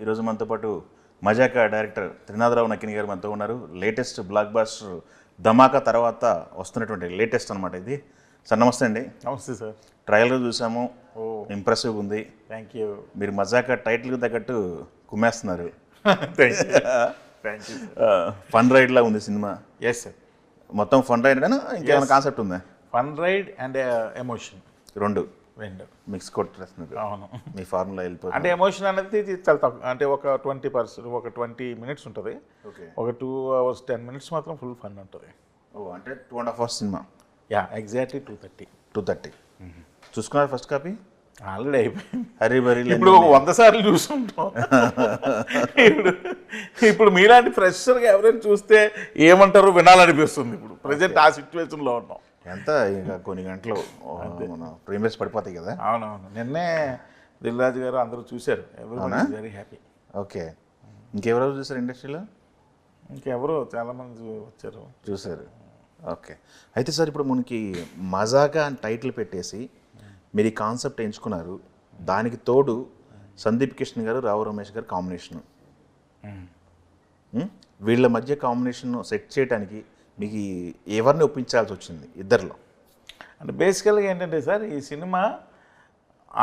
ఈరోజు మనతో పాటు మజాకా డైరెక్టర్ త్రినాథరావు నక్కిని గారు మనతో ఉన్నారు. లేటెస్ట్ బ్లాక్ బాస్టర్ ధమాకా తర్వాత వస్తున్నటువంటి లేటెస్ట్ అనమాట ఇది. సార్ నమస్తే అండి. నమస్తే సార్. ట్రయల్గా చూసాము, ఇంప్రెసివ్గా ఉంది. Thank you. మీరు మజాకా టైటిల్కి తగ్గట్టు కుమ్మేస్తున్నారు. Thank you. ఫన్ రైడ్లా ఉంది సినిమా. Yes sir. మొత్తం ఫన్ రైడ్ అయినా ఇంకేమైనా కాన్సెప్ట్ ఉందా? ఫన్ రైడ్ అండ్ ఎమోషన్ రెండు మిక్స్ కొట్టేస్తున్నారు. అవును, మీ ఫార్ములా వెళ్ళిపోతుంది. అంటే ఎమోషన్ అనేది చాలా తక్కువ, అంటే ఒక 20%, ఒక 20 minutes ఉంటుంది. ఒక 2 hours 10 minutes మాత్రం ఫుల్ ఫన్ ఉంటుంది. అంటే 2.5 hours సినిమా. Yeah, exactly 2:30. చూసుకున్నారు ఫస్ట్ కాపీ? ఆల్రెడీ అయిపోయింది. హరి బరి ఇప్పుడు 100 సార్లు చూసుకుంటాం. ఇప్పుడు మీలాంటి ఫ్రెషర్గా ఎవరైనా చూస్తే ఏమంటారో వినాలనిపిస్తుంది. ఇప్పుడు ప్రజెంట్ ఆ సిచ్యువేషన్లో ఉన్నాం. ఎంత ఇంకా కొన్ని గంటలు ప్రీమియర్స్ పడిపోతాయి కదా. అవునవును, నిన్నే దిల్ రాజు గారు అందరూ చూశారు. ఎవరు వెరీ హ్యాపీ. ఓకే, ఇంకెవరెవరు చూసారు ఇండస్ట్రీలో? ఇంకెవరో చాలామంది వచ్చారు, చూశారు. ఓకే, అయితే సార్ ఇప్పుడు మనకి మజాకా అని టైటిల్ పెట్టేసి మీరు ఈ కాన్సెప్ట్ ఎంచుకున్నారు. దానికి తోడు సందీప్ కిషన్ గారు, రావు రమేష్ గారు కాంబినేషను. వీళ్ళ మధ్య కాంబినేషన్ సెట్ చేయడానికి మీకు ఎవరిని ఒప్పించాల్సి వచ్చింది ఇద్దరిలో? అంటే బేసికల్గా ఏంటంటే సార్, ఈ సినిమా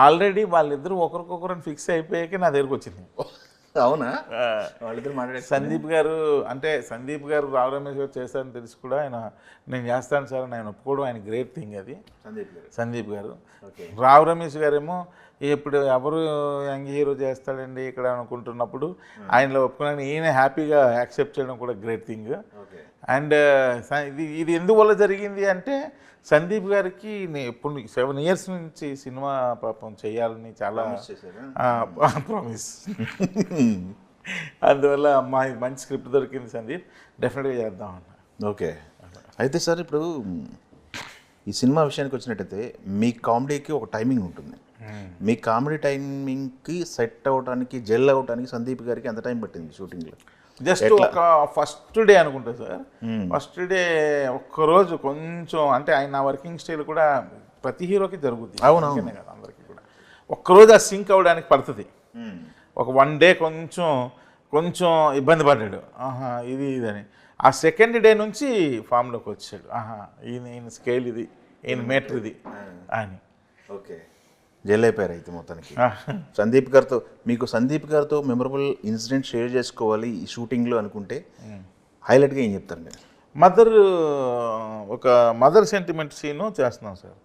ఆల్రెడీ వాళ్ళిద్దరూ ఒకరికొకరిని ఫిక్స్ అయిపోయాక నా దగ్గరకు వచ్చింది. అవునా? వాళ్ళిద్దరు మాట్లాడే సందీప్ గారు రావు రమేష్ గారు చేస్తారని తెలిసి కూడా ఆయన నేను చేస్తాను సార్ ఆయన ఒప్పుకోవడం ఆయన గ్రేట్ థింగ్. అది సందీప్ గారు. రావు రమేష్ గారేమో ఇప్పుడు ఎవరు యంగ్ హీరో చేస్తాడండి ఇక్కడ అనుకుంటున్నప్పుడు ఆయనలో ఒప్పుకున్నాను, ఈయన హ్యాపీగా యాక్సెప్ట్ చేయడం కూడా గ్రేట్ థింగ్. అండ్ ఇది ఎందువల్ల జరిగింది అంటే, సందీప్ గారికి ఎప్పుడు 7 years నుంచి సినిమా పాపం చేయాలని చాలా ప్రామిస్. అందువల్ల మంచి స్క్రిప్ట్ దొరికింది సందీప్, డెఫినెట్గా చేద్దామన్నా. ఓకే, అయితే సార్ ఇప్పుడు ఈ సినిమా విషయానికి వచ్చినట్టయితే మీ కామెడీకి ఒక టైమింగ్ ఉంటుంది. మీ కామెడీ టైమింగ్కి సెట్ అవ్వడానికి, జెల్ అవ్వడానికి సందీప్ గారికి ఎంత టైం పట్టింది షూటింగ్లో? జస్ట్ ఒక ఫస్ట్ డే అనుకుంటా సార్. ఫస్ట్ డే ఒక్కరోజు కొంచెం, అంటే ఆయన వర్కింగ్ స్టైల్ కూడా ప్రతి హీరోకి జరుగుతుంది. అవును కదా, అందరికీ కూడా ఒక్కరోజు ఆ సింక్ అవ్వడానికి పడుతుంది. ఒక 1 day కొంచెం ఇబ్బంది పడ్డాడు, ఇదని. ఆ సెకండ్ డే నుంచి ఫామ్లోకి వచ్చాడు. ఈయన స్కేల్ ఇది, ఈయన మేటర్ ఇది అని. ఓకే, జైలు అయిపోయారు అయితే మొత్తానికి. సందీప్ గారితో మెమరబుల్ ఇన్సిడెంట్ షేర్ చేసుకోవాలి ఈ షూటింగ్లో అనుకుంటే హైలైట్గా ఏం చెప్తారు మీరు? ఒక మదర్ సెంటిమెంట్ సీను చేస్తున్నాం సార్.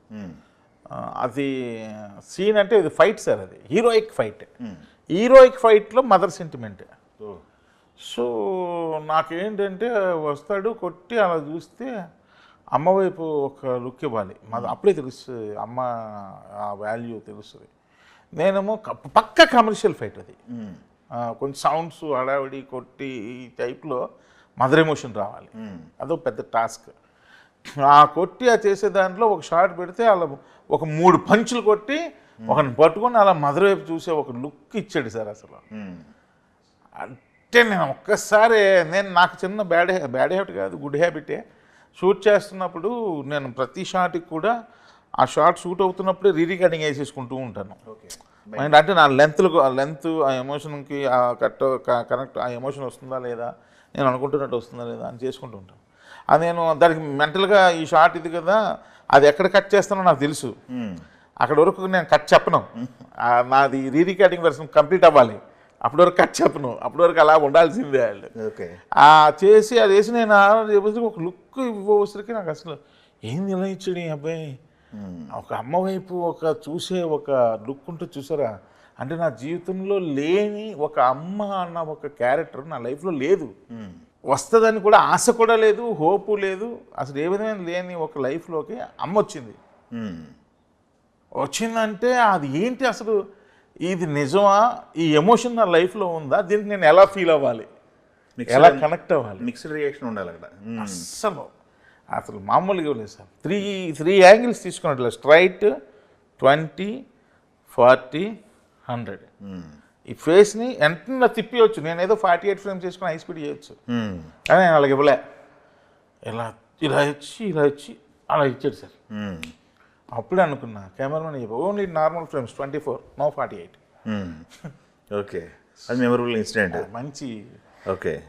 అది సీన్ అంటే ఇది ఫైట్ సార్, అది హీరోయిక్ ఫైట్లో మదర్ సెంటిమెంట్. సో నాకేంటంటే వస్తాడు కొట్టి అలా చూస్తే అమ్మ వైపు ఒక లుక్ ఇవ్వాలి, అప్పుడే తెలుస్తుంది అమ్మ ఆ వాల్యూ తెలుస్తుంది. నేనేమో పక్క కమర్షియల్ ఫైట్ అది, కొంచెం సౌండ్స్ హడావిడి కొట్టి ఈ టైప్లో మదర్ ఎమోషన్ రావాలి. అదో పెద్ద టాస్క్. ఆ కొట్టి ఆ చేసే దాంట్లో ఒక షాట్ పెడితే అలా ఒక 3 పంచులు కొట్టి ఒకరిని పట్టుకొని అలా మదర్ వైపు చూసే ఒక లుక్ ఇచ్చాడు సార్. అసలు అంటే నేను ఒక్కసారి నాకు చిన్న బ్యాడ్ హ్యాబిట్ కాదు, గుడ్ హ్యాబిటే. షూట్ చేస్తున్నప్పుడు నేను ప్రతి షాట్కి కూడా ఆ షాట్ షూట్ అవుతున్నప్పుడే రికార్డింగ్ వేసేసుకుంటూ ఉంటాను. అంటే నా లెంత్ ఆ ఎమోషన్కి కనెక్ట్ ఆ ఎమోషన్ వస్తుందా లేదా, నేను అనుకుంటున్నట్టు వస్తుందా లేదా అని చేసుకుంటూ ఉంటాను. అది నేను దానికి మెంటల్గా ఈ షాట్ ఇది కదా, అది ఎక్కడ కట్ చేస్తానో నాకు తెలుసు. అక్కడ వరకు నేను కట్ చెప్పను, నాది రికార్డింగ్ వెర్షన్ కంప్లీట్ అవ్వాలి, అప్పటి వరకు కట్ చెప్పను, అప్పటి వరకు అలా ఉండాల్సిందే వాళ్ళు. చేసి అది వేసి నేను ఒక లుక్ ఇవ్వసరికి నాకు అసలు ఏంది ఇలా ఇచ్చాడు ఈ అబ్బాయి, ఒక అమ్మ వైపు ఒక చూసే ఒక లుక్ ఉంటుంది చూసారా. అంటే నా జీవితంలో లేని ఒక అమ్మ అన్న ఒక క్యారెక్టర్ నా లైఫ్లో లేదు, వస్తుందని కూడా ఆశ కూడా లేదు, హోపు లేదు, అసలు ఏ విధమైన లేని ఒక లైఫ్లోకి అమ్మ వచ్చిందంటే అది ఏంటి అసలు, ఇది నిజమా, ఈ ఎమోషన్ నా లైఫ్లో ఉందా, దీనికి నేను ఎలా ఫీల్ అవ్వాలి, ఎలా కనెక్ట్ అవ్వాలి, మిక్స్డ్ రియాక్షన్ ఉండాలి అక్కడ. అసలు మామూలుగా ఇవ్వలేదు సార్. 3 యాంగిల్స్ తీసుకున్నట్లు, స్ట్రైట్, 20, 40, 100. ఈ ఫేస్ని వెంటనే తిప్పియచ్చు. నేను ఏదో 48 frames చేసుకుని హై స్పీడ్ చేయొచ్చు, కానీ నేను అలాగ ఇవ్వలే. ఇలా వచ్చి అలా ఇచ్చాడు సార్. అప్పుడే అనుకున్నా cameraman only normal frames 24, no 48. Okay, అది మెమరబుల్ ఇన్సిడెంట్. మంచి ఓకే.